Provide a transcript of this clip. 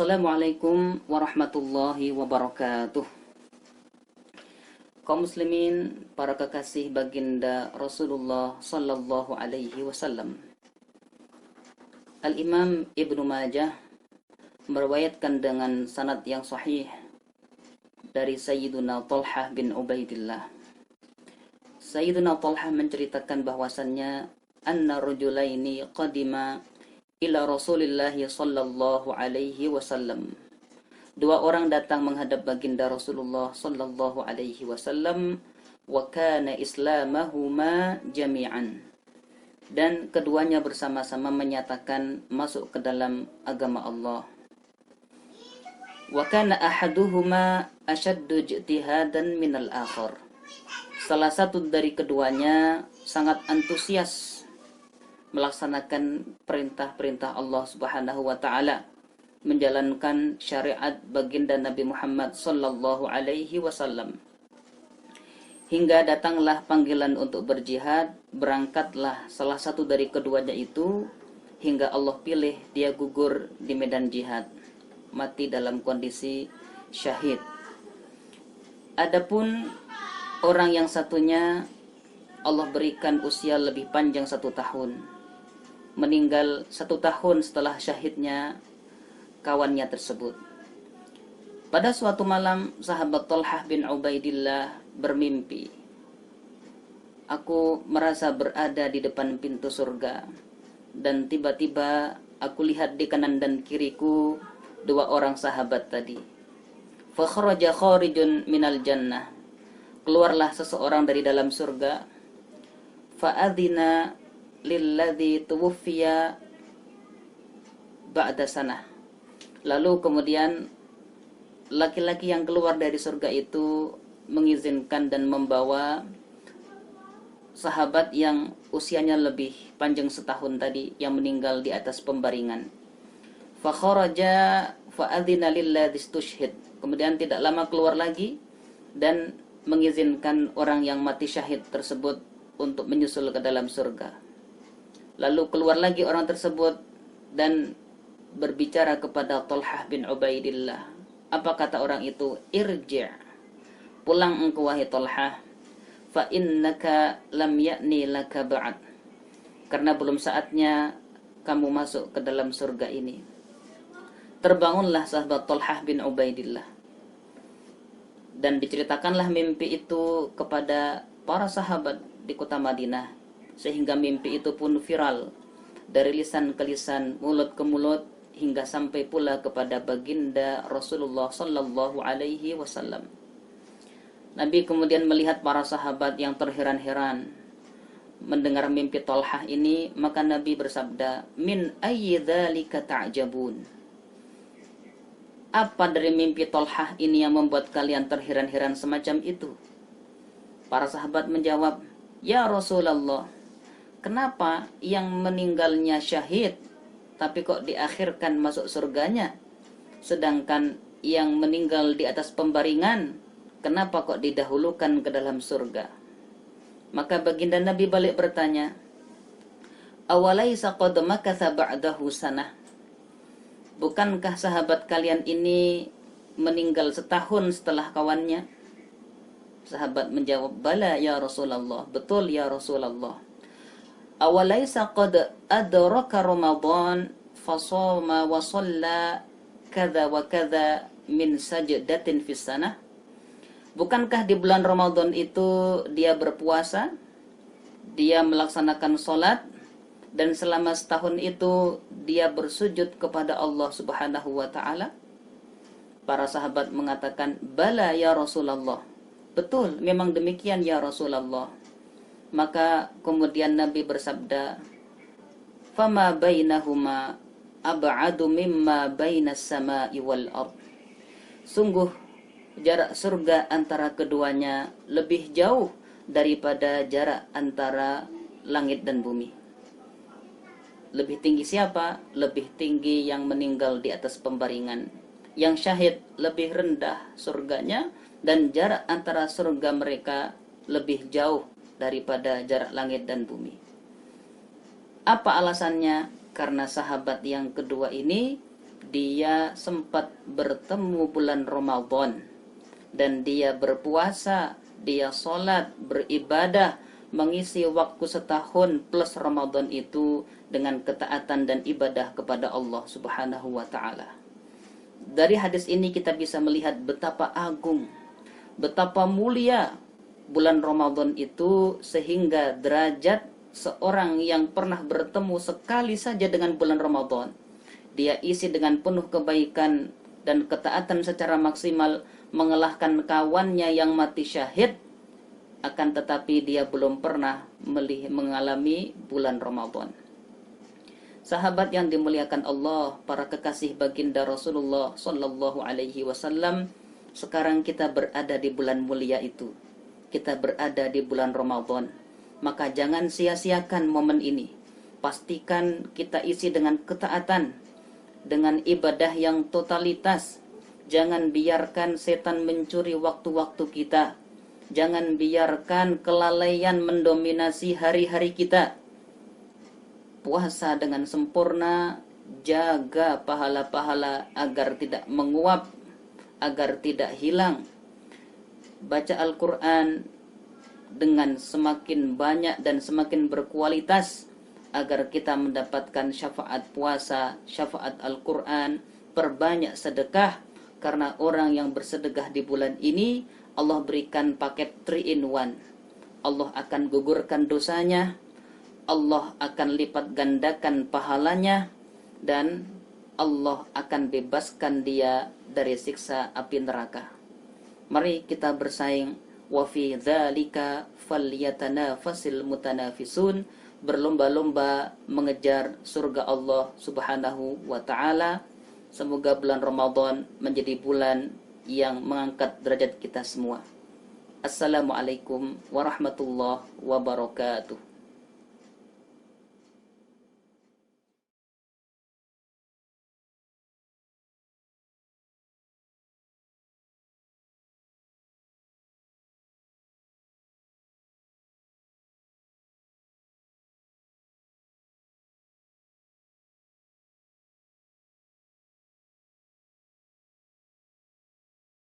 Assalamualaikum warahmatullahi wabarakatuh. Kaum muslimin, para kekasih baginda Rasulullah sallallahu alaihi wasallam. Al-Imam Ibnu Majah meriwayatkan dengan sanad yang sahih dari Sayyiduna Talhah bin Ubaidillah. Sayyiduna Talhah menceritakan bahwasannya anna rajulaini qadima ila Rasulillah sallallahu alaihi wasallam. Dua orang datang menghadap baginda Rasulullah sallallahu alaihi wasallam wa kana islamahuma jami'an. Dan keduanya bersama-sama menyatakan masuk ke dalam agama Allah. Wa kana ahaduhuma ashaddu ijtihadan minal akhar. Salah satu dari keduanya sangat antusias melaksanakan perintah-perintah Allah Subhanahu wa taala, menjalankan syariat baginda Nabi Muhammad sallallahu alaihi wasallam. Hingga datanglah panggilan untuk berjihad, berangkatlah salah satu dari keduanya itu hingga Allah pilih dia gugur di medan jihad, mati dalam kondisi syahid. Adapun orang yang satunya Allah berikan usia lebih panjang 1 tahun, meninggal 1 tahun setelah syahidnya kawannya tersebut. Pada suatu malam, sahabat Talhah bin Ubaidillah bermimpi, aku merasa berada di depan pintu surga, dan tiba-tiba aku lihat di kanan dan kiriku 2 orang sahabat tadi. Fa kharaja kharijun minal jannah, keluarlah seseorang dari dalam surga. Fa adzina lilladzi tuwfiya ba'da sanah. Lalu kemudian laki-laki yang keluar dari surga itu mengizinkan dan membawa sahabat yang usianya lebih panjang 1 tahun tadi yang meninggal di atas pembaringan. Fa kharaja fa adzina lilladzi istushhid. Kemudian tidak lama keluar lagi dan mengizinkan orang yang mati syahid tersebut untuk menyusul ke dalam surga. Lalu keluar lagi orang tersebut dan berbicara kepada Talhah bin Ubaidillah. Apa kata orang itu? Irji', pulang engkau wahai Talhah, fa innaka lam ya'ni laka ba'd, karena belum saatnya kamu masuk ke dalam surga ini. Terbangunlah sahabat Talhah bin Ubaidillah, dan diceritakanlah mimpi itu kepada para sahabat di kota Madinah, sehingga mimpi itu pun viral dari lisan ke lisan, mulut ke mulut, hingga sampai pula kepada baginda Rasulullah sallallahu alaihi wasallam. Nabi kemudian melihat para sahabat yang terheran-heran mendengar mimpi Talhah ini, maka Nabi bersabda, min ayyi dzalika ta'jabun? Apa dari mimpi Talhah ini yang membuat kalian terheran-heran semacam itu? Para sahabat menjawab, ya Rasulullah, kenapa yang meninggalnya syahid tapi kok diakhirkan masuk surganya? Sedangkan yang meninggal di atas pembaringan, kenapa kok didahulukan ke dalam surga? Maka baginda Nabi balik bertanya, awalaisa qad makatha ba'dahu sanah? Bukankah sahabat kalian ini meninggal 1 tahun setelah kawannya? Sahabat menjawab, bala ya Rasulullah, betul ya Rasulullah. Awalaisa qad adraka Ramadan fasoma wa shalla kadza wa kadza min sajdatin fis sanah? Bukankah di bulan Ramadan itu dia berpuasa, dia melaksanakan salat, dan selama 1 tahun itu dia bersujud kepada Allah Subhanahu wa taala? Para sahabat mengatakan, bala ya Rasulullah, betul, memang demikian ya Rasulullah. Maka kemudian Nabi bersabda, fama bainahuma ab'adu mimma bainas sama'i wal ard. Sungguh jarak surga antara keduanya lebih jauh daripada jarak antara langit dan bumi. Lebih tinggi siapa? Lebih tinggi yang meninggal di atas pembaringan. Yang syahid lebih rendah surganya, dan jarak antara surga mereka lebih jauh daripada jarak langit dan bumi. Apa alasannya? Karena sahabat yang kedua ini dia sempat bertemu bulan Ramadan dan dia berpuasa, dia sholat, beribadah, mengisi waktu setahun plus Ramadan itu dengan ketaatan dan ibadah kepada Allah Subhanahu wa ta'ala. Dari hadis ini kita bisa melihat betapa agung, betapa mulia bulan Ramadan itu, sehingga derajat seorang yang pernah bertemu sekali saja dengan bulan Ramadan, dia isi dengan penuh kebaikan dan ketaatan secara maksimal, mengalahkan kawannya yang mati syahid, akan tetapi dia belum pernah mengalami bulan Ramadan. Sahabat yang dimuliakan Allah, para kekasih baginda Rasulullah sallallahu alaihi wasallam, sekarang kita berada di bulan mulia itu. Kita berada di bulan Ramadan. Maka jangan sia-siakan momen ini. Pastikan kita isi dengan ketaatan, dengan ibadah yang totalitas. Jangan biarkan setan mencuri waktu-waktu kita. Jangan biarkan kelalaian mendominasi hari-hari kita. Puasa dengan sempurna, jaga pahala-pahala agar tidak menguap, agar tidak hilang. Baca Al-Quran dengan semakin banyak dan semakin berkualitas, agar kita mendapatkan syafaat puasa, syafaat Al-Quran. Perbanyak sedekah, karena orang yang bersedekah di bulan ini Allah berikan paket 3 in 1. Allah akan gugurkan dosanya, Allah akan lipat gandakan pahalanya, dan Allah akan bebaskan dia dari siksa api neraka. Mari kita bersaing. Wa fi dzalika falyatanafasil mutanafisun. Berlomba-lomba mengejar surga Allah Subhanahu wa ta'ala. Semoga bulan Ramadan menjadi bulan yang mengangkat derajat kita semua. Assalamualaikum warahmatullahi wabarakatuh.